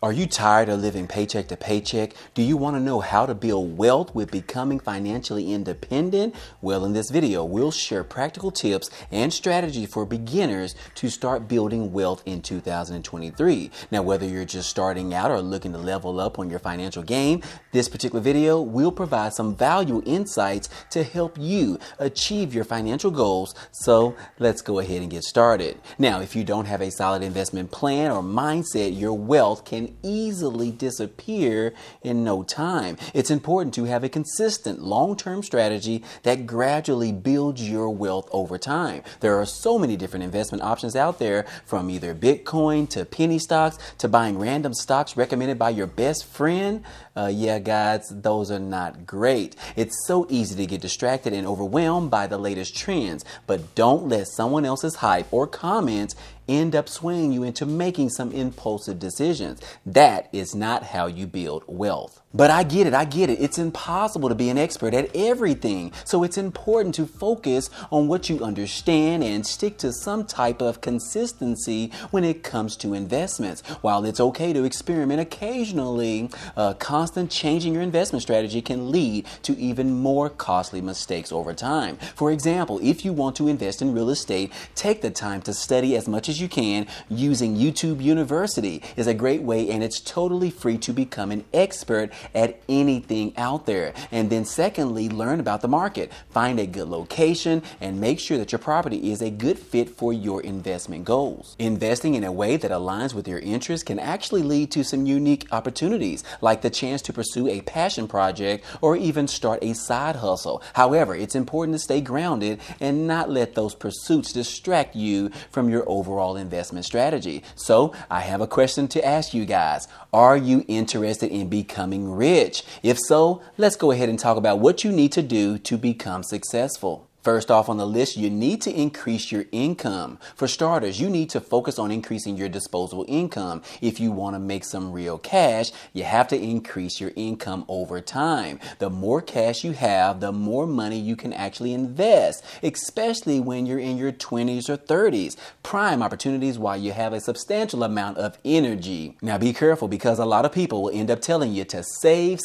Are you tired of living paycheck to paycheck? Do you want to know how to build wealth with becoming financially independent? Well, in this video, we'll share practical tips and strategies for beginners to start building wealth in 2023. Now, whether you're just starting out or looking to level up on your financial game, this particular video will provide some valuable insights to help you achieve your financial goals. So let's go ahead and get started. Now, if you don't have a solid investment plan or mindset, your wealth can easily disappear in no time. It's important to have a consistent long-term strategy that gradually builds your wealth over time. There are so many different investment options out there, from either Bitcoin to penny stocks to buying random stocks recommended by your best friend. Yeah, guys, those are not great. It's so easy to get distracted and overwhelmed by the latest trends, but don't let someone else's hype or comments end up swaying you into making some impulsive decisions. That is not how you build wealth. But I get it. It's impossible to be an expert at everything. So it's important to focus on what you understand and stick to some type of consistency when it comes to investments. While it's okay to experiment occasionally, constant changing your investment strategy can lead to even more costly mistakes over time. For example, if you want to invest in real estate, take the time to study as much as you can. Using YouTube University is a great way, and it's totally free to become an expert at anything out there. And then secondly, learn about the market. Find a good location and make sure that your property is a good fit for your investment goals. Investing in a way that aligns with your interests can actually lead to some unique opportunities, like the chance to pursue a passion project or even start a side hustle. However, it's important to stay grounded and not let those pursuits distract you from your overall investment strategy. So I have a question to ask you guys. Are you interested in becoming rich? If so, let's go ahead and talk about what you need to do to become successful. First off on the list, you need to increase your income. For starters, you need to focus on increasing your disposable income. If you want to make some real cash, you have to increase your income over time. The more cash you have, the more money you can actually invest, especially when you're in your 20s or 30s. Prime opportunities while you have a substantial amount of energy. Now be careful, because a lot of people will end up telling you to save,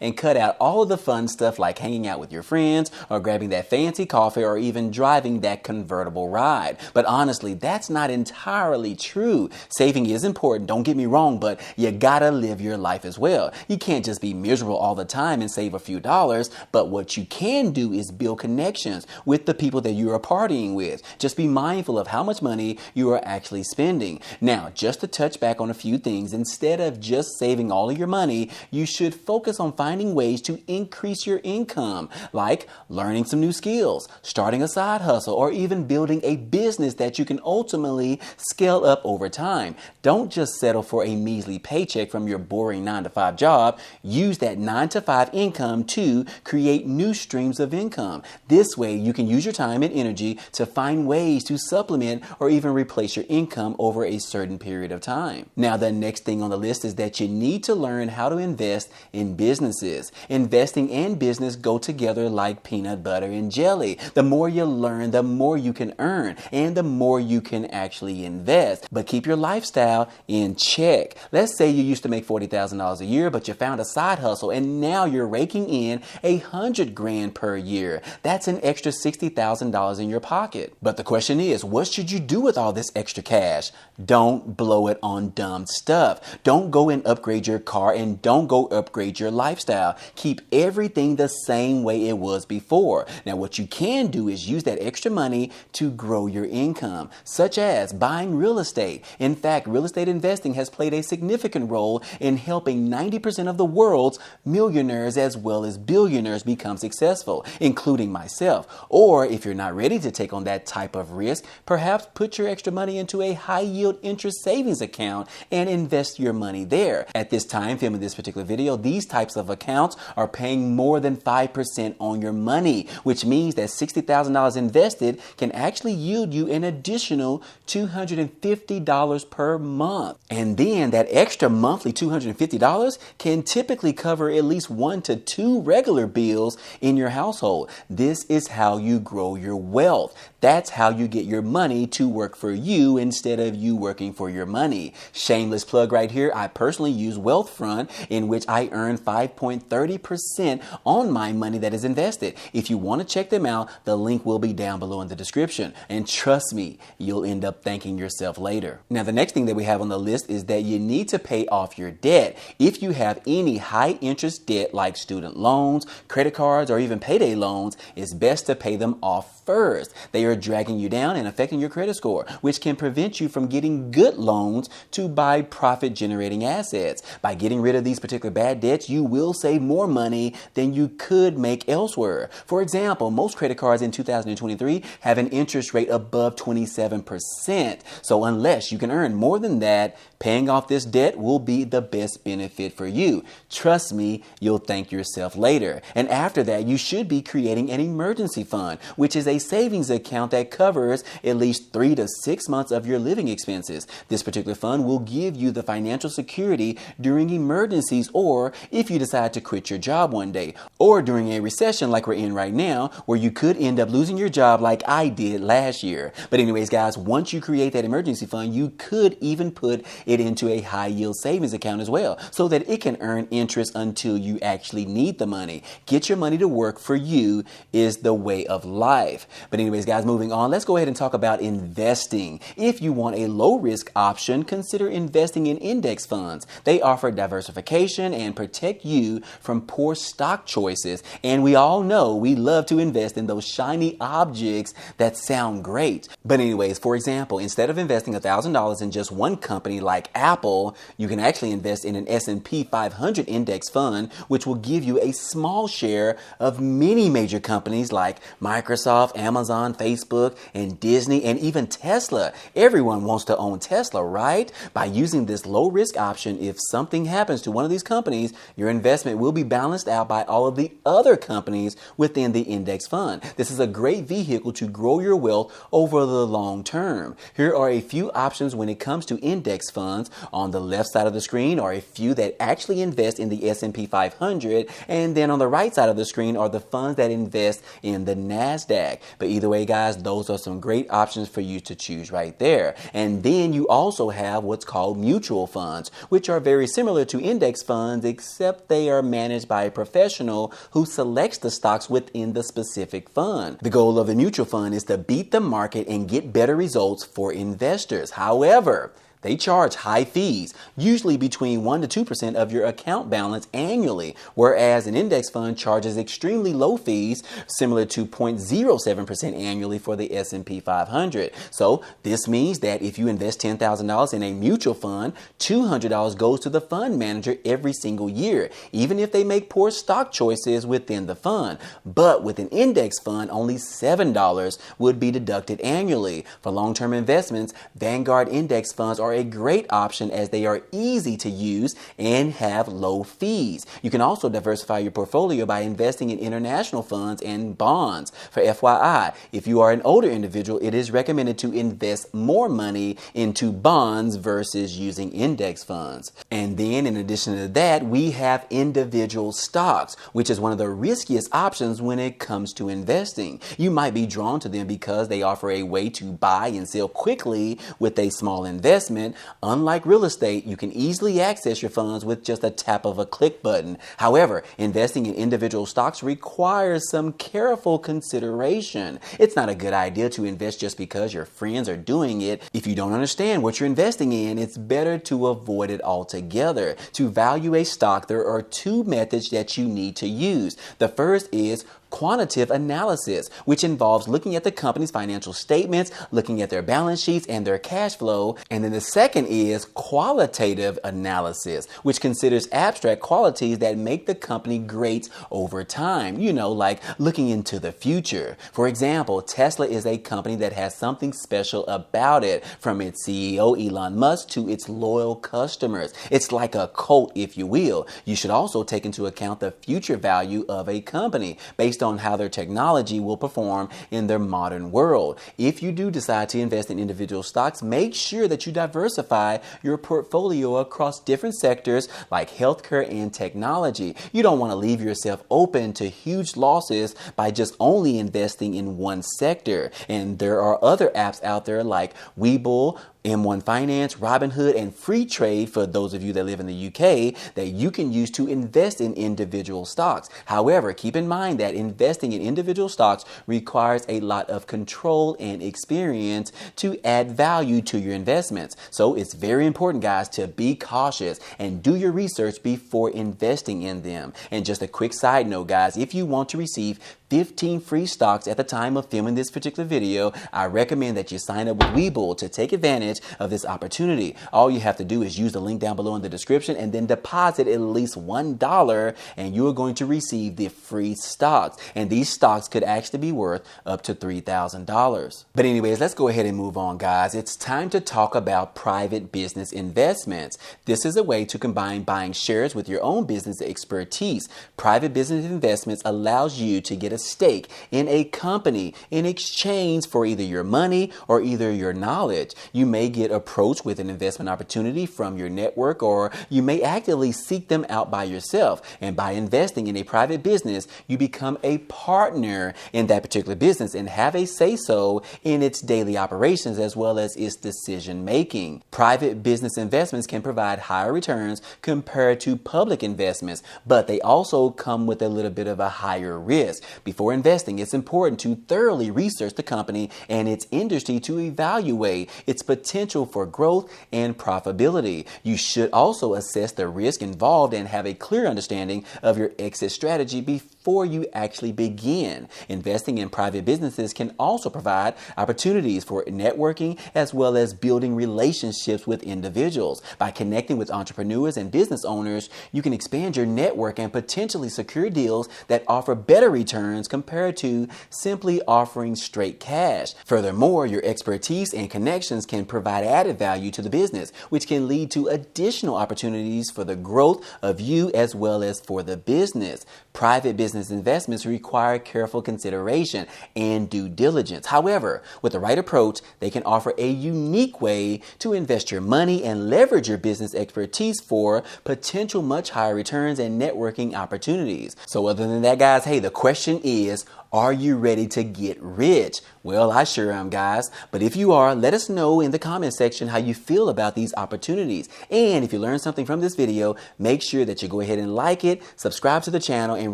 and cut out all of the fun stuff like hanging out with your friends or grabbing that fancy coffee or even driving that convertible ride. But honestly, that's not entirely true. Saving is important, don't get me wrong, but you gotta live your life as well. You can't just be miserable all the time and save a few dollars, but what you can do is build connections with the people that you are partying with. Just be mindful of how much money you are actually spending. Now, just to touch back on a few things, instead of just saving all of your money, you should focus on finding ways to increase your income, like learning some new skills, starting a side hustle, or even building a business that you can ultimately scale up over time. Don't just settle for a measly paycheck from your boring 9-to-5 job. Use that 9-to-5 income to create new streams of income. This way, you can use your time and energy to find ways to supplement or even replace your income over a certain period of time. Now, the next thing on the list is that you need to learn how to invest in businesses. Investing and business go together like peanut butter and jelly. The more you learn, the more you can earn, and the more you can actually invest. But keep your lifestyle in check. Let's say you used to make $40,000 a year, but you found a side hustle and now you're raking in $100,000 per year. That's an extra $60,000 in your pocket. But the question is, what should you do with all this extra cash? Don't blow it on dumb stuff. Don't go and upgrade your car, and don't go upgrade your lifestyle. Keep everything the same way it was before. Now, what you can do is use that extra money to grow your income, such as buying real estate. In fact, real estate investing has played a significant role in helping 90% of the world's millionaires as well as billionaires become successful, including myself. Or if you're not ready to take on that type of risk, perhaps put your extra money into a high yield interest savings account and invest your money there. At this time, filming this particular video, these types of accounts are paying more than 5% on your money, which which means that $60,000 invested can actually yield you an additional $250 per month. And then that extra monthly $250 can typically cover at least 1 to 2 regular bills in your household. This is how you grow your wealth. That's how you get your money to work for you instead of you working for your money. Shameless plug right here. I personally use Wealthfront, in which I earn 5.30% on my money that is invested. If you want to check them out, the link will be down below in the description. And trust me, you'll end up thanking yourself later. Now, the next thing that we have on the list is that you need to pay off your debt. If you have any high interest debt like student loans, credit cards, or even payday loans, it's best to pay them off first. They are dragging you down and affecting your credit score, which can prevent you from getting good loans to buy profit generating assets. By getting rid of these particular bad debts, you will save more money than you could make elsewhere. For example, most credit cards in 2023 have an interest rate above 27%. So unless you can earn more than that, paying off this debt will be the best benefit for you. Trust me, you'll thank yourself later. And after that, you should be creating an emergency fund, which is a savings account that covers at least 3 to 6 months of your living expenses. This particular fund will give you the financial security during emergencies, or if you decide to quit your job one day, or during a recession like we're in right now, where you could end up losing your job like I did last year. But anyways, guys, once you create that emergency fund, you could even put it into a high yield savings account as well, so that it can earn interest until you actually need the money. Get your money to work for you is the way of life. But anyways, guys, moving on, let's go ahead and talk about investing. If you want a low risk option, consider investing in index funds. They offer diversification and protect you from poor stock choices. And we all know we love to invest in those shiny objects that sound great. But anyways, for example, instead of investing $1,000 in just one company like Apple, you can actually invest in an S&P 500 index fund, which will give you a small share of many major companies like Microsoft, Amazon, Facebook, and Disney, and even Tesla. Everyone wants to own Tesla, right? By using this low risk option, if something happens to one of these companies, your investment will be balanced out by all of the other companies within the index fund. This is a great vehicle to grow your wealth over the long term. Here are a few options when it comes to index funds. On the left side of the screen are a few that actually invest in the S&P 500, and then on the right side of the screen are the funds that invest in the NASDAQ. But either way, guys, those are some great options for you to choose right there. And then you also have what's called mutual funds, which are very similar to index funds, except they are managed by a professional who selects the stocks within the specific fund. The goal of the mutual fund is to beat the market and get better results for investors. However, they charge high fees, usually between 1 to 2% of your account balance annually, whereas an index fund charges extremely low fees, similar to 0.07% annually for the S&P 500. So this means that if you invest $10,000 in a mutual fund, $200 goes to the fund manager every single year, even if they make poor stock choices within the fund. But with an index fund, only $7 would be deducted annually. For long-term investments, Vanguard index funds are a great option as they are easy to use and have low fees. You can also diversify your portfolio by investing in international funds and bonds. For FYI, if you are an older individual, it is recommended to invest more money into bonds versus using index funds. And then in addition to that, we have individual stocks, which is one of the riskiest options when it comes to investing. You might be drawn to them because they offer a way to buy and sell quickly with a small investment. Unlike real estate, you can easily access your funds with just a tap of a click button. However, investing in individual stocks requires some careful consideration. It's not a good idea to invest just because your friends are doing it. If you don't understand what you're investing in, it's better to avoid it altogether. To value a stock, there are 2 methods that you need to use. The first is quantitative analysis, which involves looking at the company's financial statements, looking at their balance sheets and their cash flow. And then the second is qualitative analysis, which considers abstract qualities that make the company great over time, like looking into the future. For example, Tesla is a company that has something special about it, from its CEO Elon Musk to its loyal customers. It's like a cult, if you will. You should also take into account the future value of a company. Based based on how their technology will perform in their modern world. If you do decide to invest in individual stocks, make sure that you diversify your portfolio across different sectors like healthcare and technology. You don't want to leave yourself open to huge losses by just only investing in one sector. And there are other apps out there like Webull, M1 Finance, Robinhood, and Freetrade for those of you that live in the UK that you can use to invest in individual stocks. However, keep in mind that investing in individual stocks requires a lot of control and experience to add value to your investments. So it's very important, guys, to be cautious and do your research before investing in them. And just a quick side note, guys, if you want to receive 15 free stocks at the time of filming this particular video, I recommend that you sign up with Webull to take advantage of this opportunity. All you have to do is use the link down below in the description and then deposit at least $1 and you are going to receive the free stocks. And these stocks could actually be worth up to $3,000. But anyways, let's go ahead and move on, guys. It's time to talk about private business investments. This is a way to combine buying shares with your own business expertise. Private business investments allows you to get a stake in a company in exchange for either your money or either your knowledge. You may get approached with an investment opportunity from your network, or you may actively seek them out by yourself. And by investing in a private business, you become a partner in that particular business and have a say-so in its daily operations as well as its decision making. Private business investments can provide higher returns compared to public investments, but they also come with a little bit of a higher risk. Before investing, it's important to thoroughly research the company and its industry to evaluate its potential for growth and profitability. You should also assess the risk involved and have a clear understanding of your exit strategy before you actually begin. Investing in private businesses can also provide opportunities for networking as well as building relationships with individuals. By connecting with entrepreneurs and business owners, you can expand your network and potentially secure deals that offer better returns compared to simply offering straight cash. Furthermore, your expertise and connections can provide added value to the business, which can lead to additional opportunities for the growth of you as well as for the business. Private business investments require careful consideration and due diligence. However, with the right approach, they can offer a unique way to invest your money and leverage your business expertise for potential much higher returns and networking opportunities. So other than that, guys, hey, the question is, are you ready to get rich? Well, I sure am, guys. But if you are, let us know in the comment section how you feel about these opportunities. And if you learned something from this video, make sure that you go ahead and like it, subscribe to the channel, and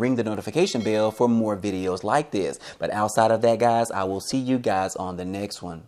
ring the notification bell for more videos like this. But outside of that, guys, I will see you guys on the next one.